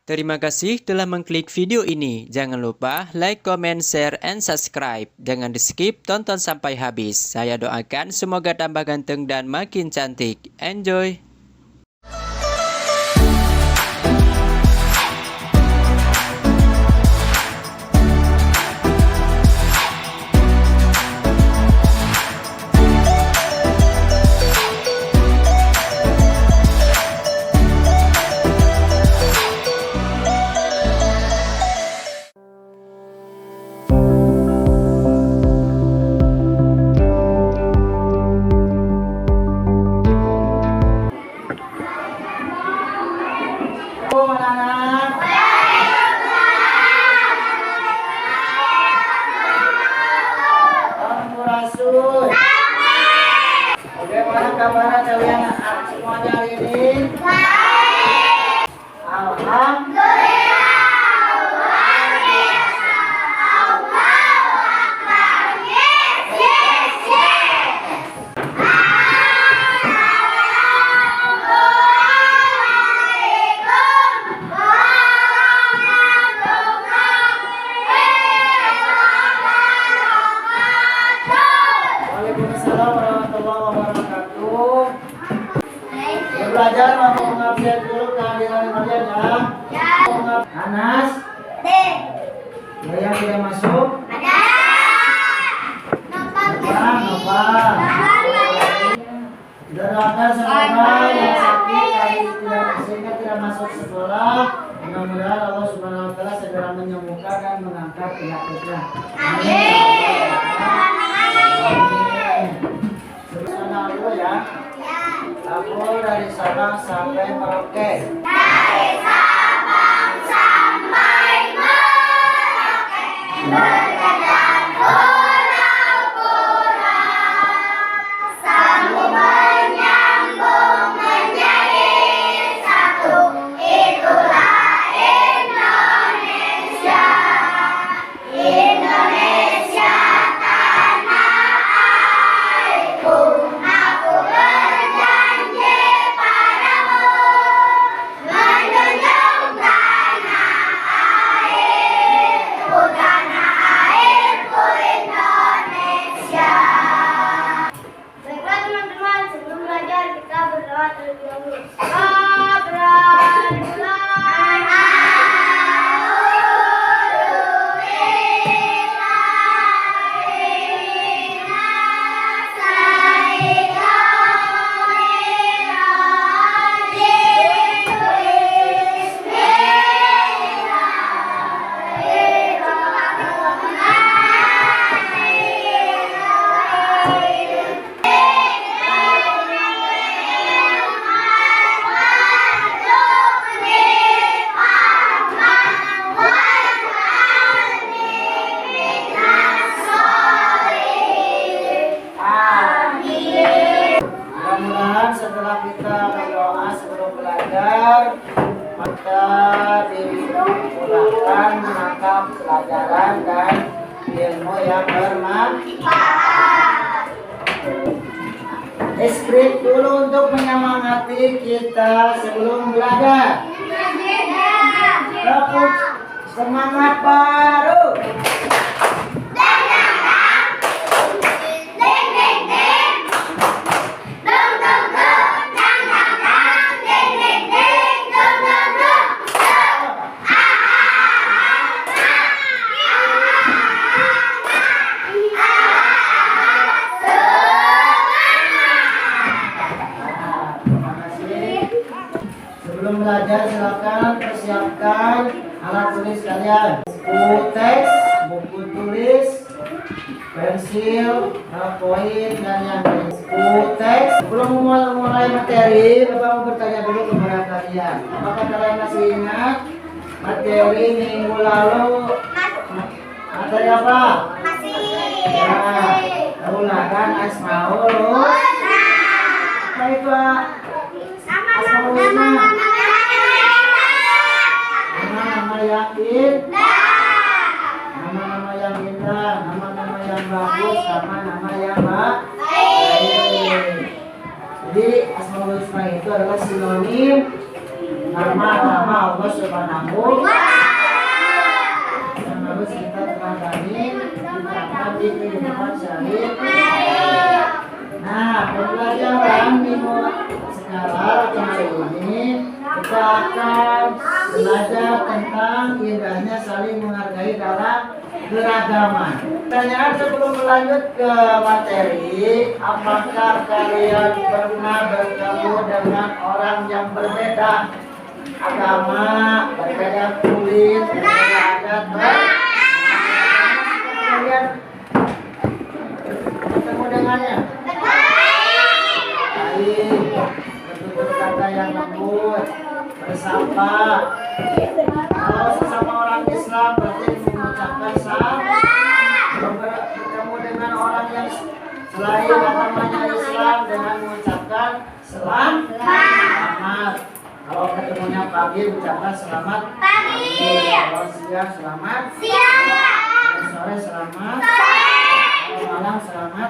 Terima kasih telah mengklik video ini. Jangan lupa like, comment, share, and subscribe. Jangan di skip, tonton sampai habis. Saya doakan semoga tambah ganteng dan makin cantik. Enjoy! Bagaimana kabar kalian semuanya hari ini? Baik. Alhamdulillah. Luar biasa. Allahu Akbar. Yes, yes, yes. Assalamualaikum warahmatullahi wabarakatuh. Belajar mau mengabsen dulu kehadiran kalian ya. Anas. Yang tidak masuk. Nova. Doakan semoga yang sakit sehingga tidak masuk sekolah. Mudah-mudahan Allah Subhanahu Wa Taala segera menyembuhkan dan mengangkat penyakitnya. Amin. Amin. Dulu ya. Aku dari Sabang sampai Merauke. Dari Sabang sampai Merauke. Berjalan pulau-pulau. Sambung menyambung menjadi satu. Itulah Indonesia. Indonesia tanah airku. Aku berjanji padamu menjunjung tanah airku Indonesia. Baiklah teman-teman, sebelum belajar kita berdoa terlebih dahulu. Mudah-mudahan setelah kita berdoa sebelum belajar, maka dimudahkan menangkap pelajaran dan ilmu yang bermanfaat. Skrip dulu untuk menyemangati kita sebelum belajar. Tepuk semangat baru. Sebelum belajar silakan persiapkan alat tulis kalian. Buku teks, buku tulis, pensil, poin dan yang lain. Buku teks. Sebelum mulai materi, Bapak mau bertanya dulu kepada kalian. Apakah kalian masih ingat materi minggu lalu? Materi apa? Masih. Ya, ulangan Asmaul. Apa itu? Asmaul Husna. Nama-nama yang nama-nama yang indah, nama-nama yang bagus, sama nama yang baik. Jadi Asmaul Husna itu adalah sinonim nama-nama Allah Subhanahu yang harus kita teladani diterapkan di kehidupan sehari-hari. Nah, pembelajaran di skala kali ini kita akan belajar tentang indahnya saling menghargai dalam beragaman. Pertanyaan sebelum berlanjut ke materi, apakah kalian pernah bertemu dengan orang yang berbeda agama, berbeda kulit, berbeda adat? Kalian bertemu dengannya? Baik, bertutur kata yang lembut, bersapa. Kalau sesama orang Islam berarti mengucapkan salam. Bertemu dengan orang yang selain agamanya Islam dengan mengucapkan selamat. Kalau ketemunya pagi ucapkan selamat pagi. Kalau siang selamat siang. Kalau sore selamat kalau malam selamat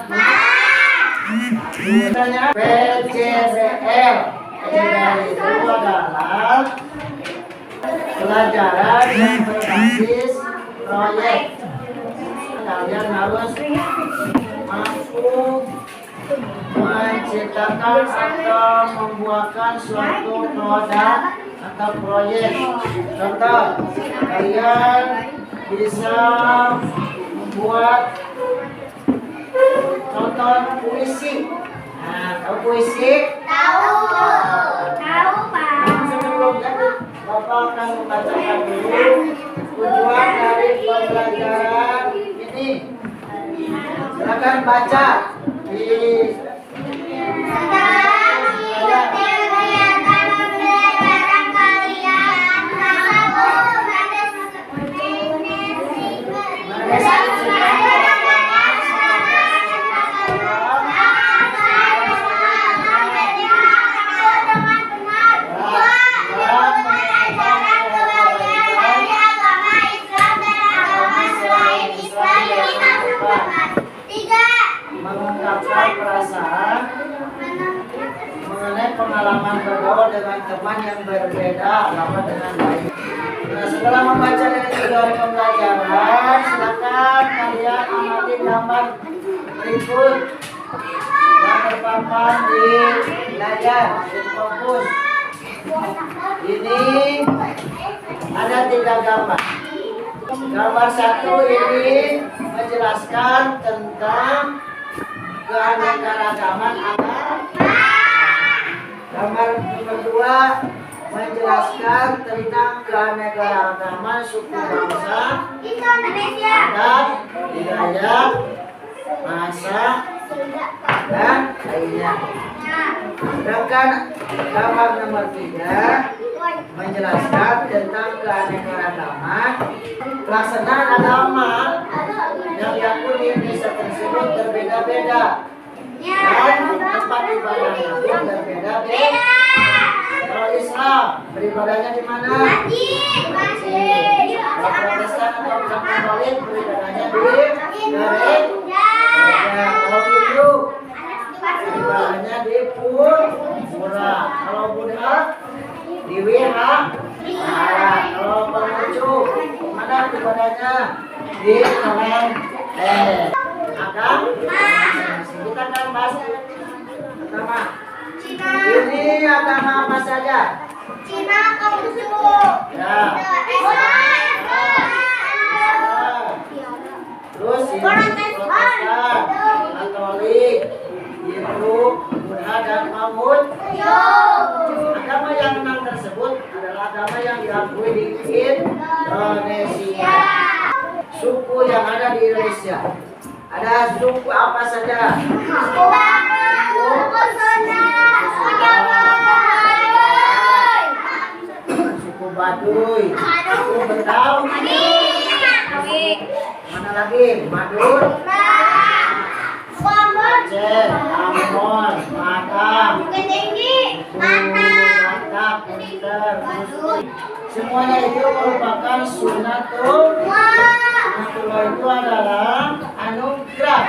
Pertanyaan PCBL. PCBL itu adalah pelajaran yang berbasis proyek. Kalian harus mampu menciptakan atau membuatkan suatu produk atau proyek. Contoh, kalian bisa membuat contoh puisi. Nah, tahu puisi? Tahu Pak. Sebelumnya Bapak akan membacakan dulu tujuan dari pembelajaran ini. Silakan baca di mengungkapkan perasaan mengenai pengalaman bergaul dengan teman yang berbeda agama dengan baik. Nah, setelah membaca dari tujuan pembelajaran, silakan kalian amati gambar berikut yang terpampang di layar di fokus. Ini ada 3 gambar. Gambar 1 ini menjelaskan tentang keanekaragaman agama. Gambar nomor 2 menjelaskan tentang keanekaragaman suku bangsa, adat, budaya, bahasa, dan lainnya. Sedangkan gambar nomor 3 menjelaskan tentang keanekaragaman pelaksanaan agama yang diakui di Indonesia tersebut berbeda-beda dan tempat ibadahnya pun berbeda-beda. Kalau Islam beribadahnya di mana? Kalau Protestan atau Katolik beribadahnya di gereja. Kalau Hindu beribadahnya di pura. Kalau Buddha di wihara. Kalau Konghucu mana ibadahnya? Di kelenteng. Agama kita akan bahas pertama. Ini agama apa saja? Cina, Konghucu. Ya. Terus ini Protestan, Katolik, Hindu, Buddha, dan Konghucu. Agama yang 6 tersebut adalah agama yang diakui di Indonesia. Suku yang ada di Indonesia. Ada suku apa saja? Suku Baduy, suku Betawi, mana lagi? Madura, Aceh, Ambon, Batam, Batak, Pinter, semuanya itu merupakan sunnatullah. Sunnatullah itu adalah anugerah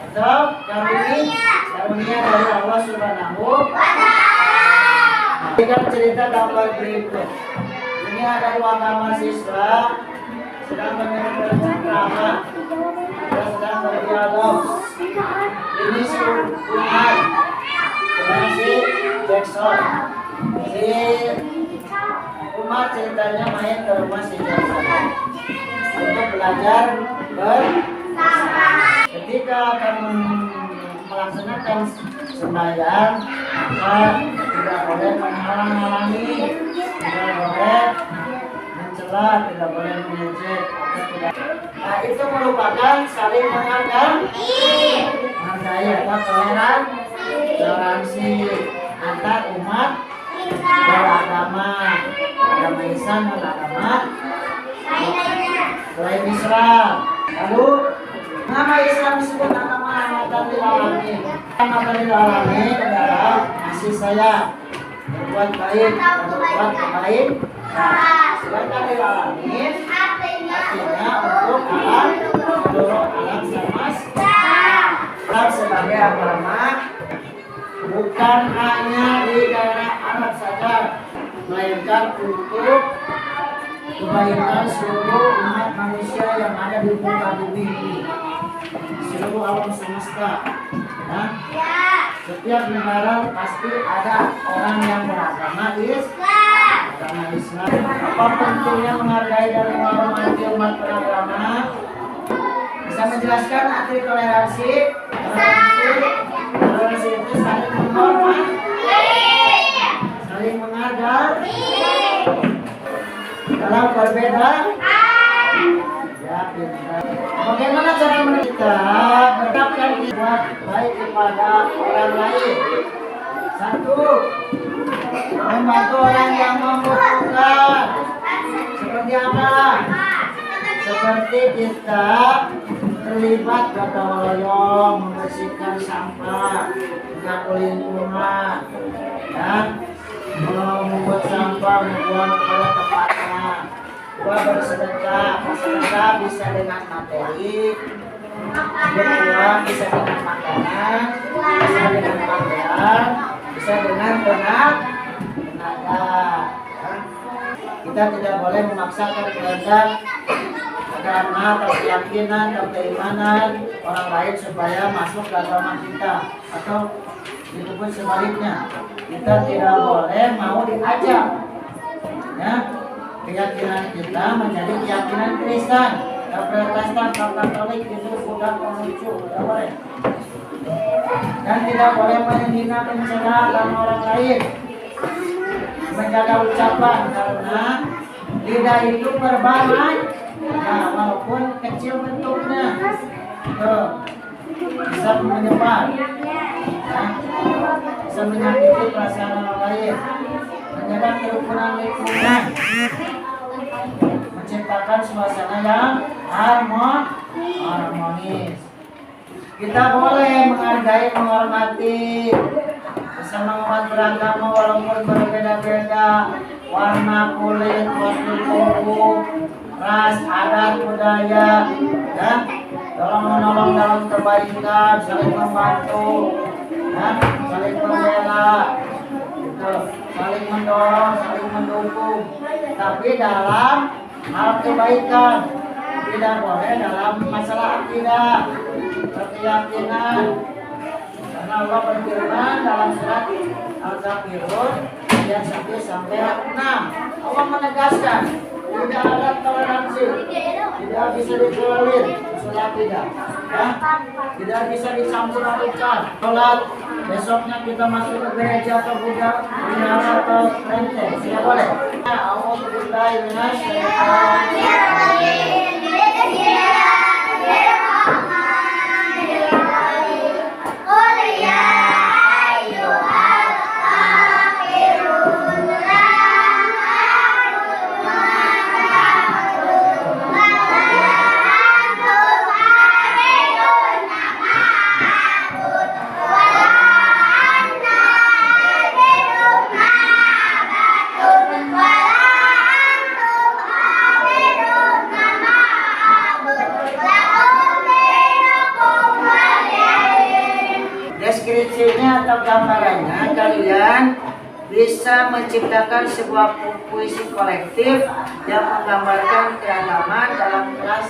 atau karunia dari Allah Subhanahu wa Ta'ala. Kita cerita gambar berikut. Ini ada 2 kamar siswa sedang mendengar ceramah, sedang berdialog. Ini si Umar dengan si Jackson. Si Umar ceritanya main ke rumah si Jackson untuk belajar ketika akan melaksanakan sembahyang, maka tidak boleh menghalang-halangi, tidak boleh mencela, tidak boleh mengejek, nah itu merupakan saling menghargai atau toleransi antar umat beragama, agama Islam dan agama selain Islam. Lalu nama Islam disebut agama rahmatan lil alamin. Rahmatan lil alamin adalah kasih sayang, berbuat baik, berbuat baik. Sedangkan lil alamin artinya untuk alam, seluruh alam semesta. Islam sebagai agama bukan hanya di daerah Arab saja, melainkan untuk kebaikan seluruh umat manusia yang ada di muka bumi ini, seluruh alam semesta. Ya. Setiap negara pasti ada orang yang beragama Islam. Apa pentingnya menghargai dan menghormati umat beragama? Bisa menjelaskan arti toleransi? Toleransi itu saling menghormati, saling menghargai dalam berbeda. Ya, pintar. Bagaimana cara kita bertakwa buat baik kepada orang lain? 1. Membantu orang yang membutuhkan. Seperti apa? Seperti kita terlibat gotong royong membersihkan sampah, menjaga lingkungan, dan membuat sampah, membuang pada tempatnya. 2. Bersedekah. Bersedekah bisa dengan materi, beruang bisa dengan makanan, bisa dengan pakaian, bisa dengan tenaga. Kita tidak boleh memaksakan kehendak agama atau keyakinan atau keimanan orang lain supaya masuk ke agama kita, atau itu pun sebaliknya, kita tidak boleh mau diajak ya keyakinan kita menjadi keyakinan Kristen, Protestan, Katolik itu sudah menuju, tidak boleh. Dan tidak boleh menghina, mencela agama orang lain, menjaga ucapan, karena lidah itu berbahan. Nah, walaupun kecil bentuknya, bisa menyebar, ya, bisa menyakiti perasaan orang lain, menjaga kerukunan lingkungan, menciptakan suasana yang harmonis. Kita boleh menghargai, menghormati bersama umat beragama walaupun berbeda-beda warna kulit, warna tubuh, ras, adat, budaya, ya, tolong menolong dalam kebaikan, saling membantu, ya, saling membela, gitu, saling mendorong, saling mendukung, tapi dalam hal kebaikan, tidak boleh dalam masalah akidah, keyakinan. Karena Allah berfirman dalam surat Al-Kafirun ayat 1 sampai 6. Allah menegaskan tidak ada toleransi, tidak bisa ditolerir sholat tidak, ya? Tidak bisa dicampur adukan. Sholat besoknya kita masuk ke gereja atau wihara atau kelenteng, tidak boleh. Allah berbicara deskripsinya atau gambarannya, kalian bisa menciptakan sebuah puisi kolektif yang menggambarkan keragaman dalam kelas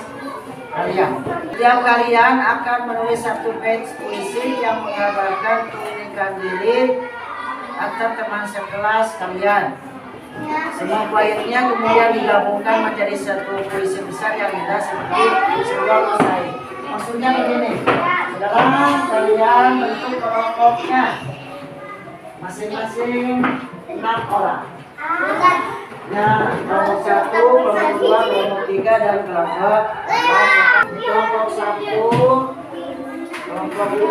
kalian. Setiap kalian akan menulis satu page puisi yang menggambarkan keunikan diri atau teman sekelas kalian. Semua poinnya kemudian digabungkan menjadi satu puisi besar yang indah seperti sebuah mosaik. Maksudnya begini, sekarang kalian bentuk kelompoknya masing-masing 6 orang. Nah, kelompok 1, kelompok 2, kelompok 3, dan kelompok 4. Kelompok 1, kelompok 2,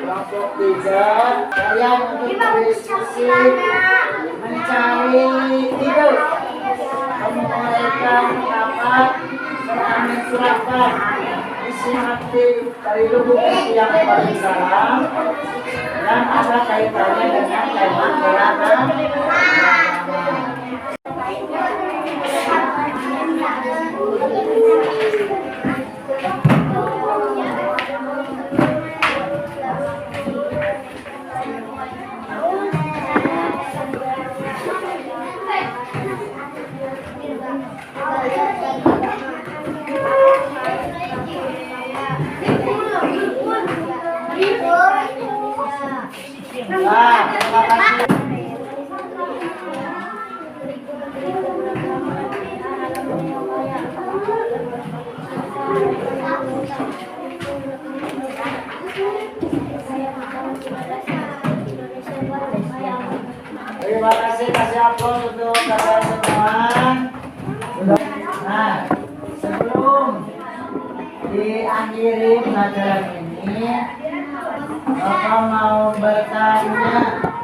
kelompok 3. Kalian untuk berdiskusi mencari ide, mengumpulkan pendapat, serta mencurahkan isi hati dari lubuk hati yang paling dalam dan ada kaitannya dengan tema beragam. Terima kasih. Terima kasih, kasih aplaus untuk kalian semua. Nah, sebelum diakhiri pelajaran ini, Bapak mau bertanya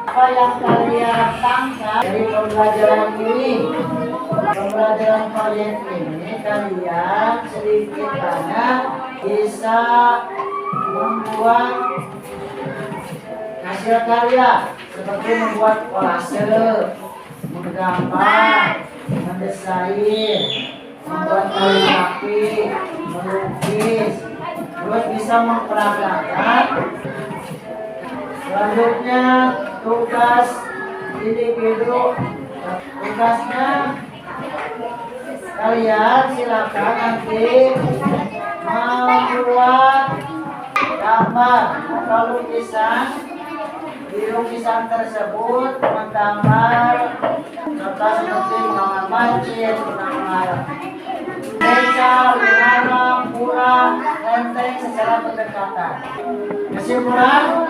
apa yang kalian tangkap dari pembelajaran ini. Pembelajaran kalian ini kalian sedikit banyak bisa membuat hasil karya seperti membuat kolase, menggambar, mendesain, membuat kaligrafi, melukis, terus bisa memperagakan. Selanjutnya tugas individu. Tugasnya kalian silakan nanti membuat gambar atau lukisan. Di lukisan tersebut menggambar contoh seperti menggambar masjid, menggambar desa, wihara, pura, lenteng secara berdekatan. Kesimpulan,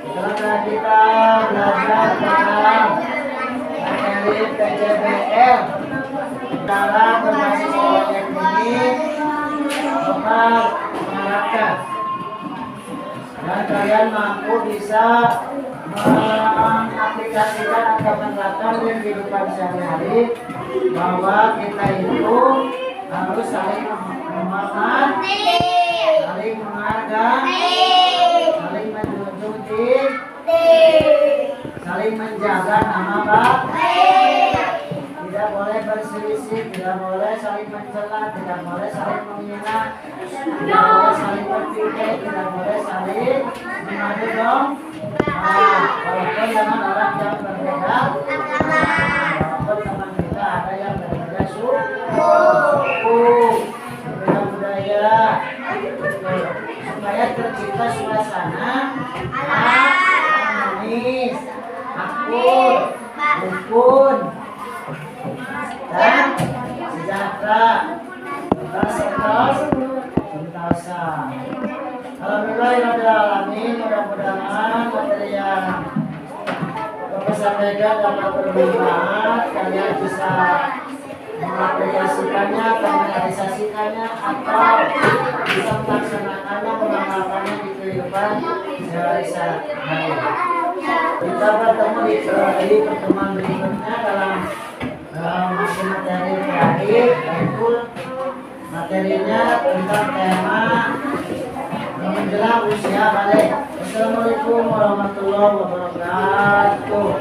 setelah kita belajar tentang materi PJBL dalam berbasis proyek ini, Bapak mengharapkan dan kalian mampu bisa mengaplikasikan atau menerapkan di kehidupan sehari-hari bahwa kita itu harus saling memahami, saling menghargai, saling menjunjung tinggi, saling menjaga nama baik, tidak boleh berselisih, tidak boleh saling mencela, tidak boleh saling menghina, tidak boleh saling berpikir, tidak boleh saling mengadu dong. Nah, walaupun dengan orang yang berbeda, walaupun teman kita ada yang berbeda suku, berbeda budaya, supaya tercipta suasana harmonis, akur, rukun, dan sejahtera, berserta sentosa. Alhamdulillahirrahmanirrahim. Mudah-mudahan materi yang Bapak sampaikan dapat bermanfaat. Kalian bisa mengaplikasikannya, merealisasikannya, atau bisa melaksanakannya, mengamalkannya di kehidupan sehari-hari. Kita bertemu di pertemuan berikutnya dalam materi terakhir, yaitu materinya tentang tema menjelang usia balik. Assalamualaikum warahmatullahi wabarakatuh.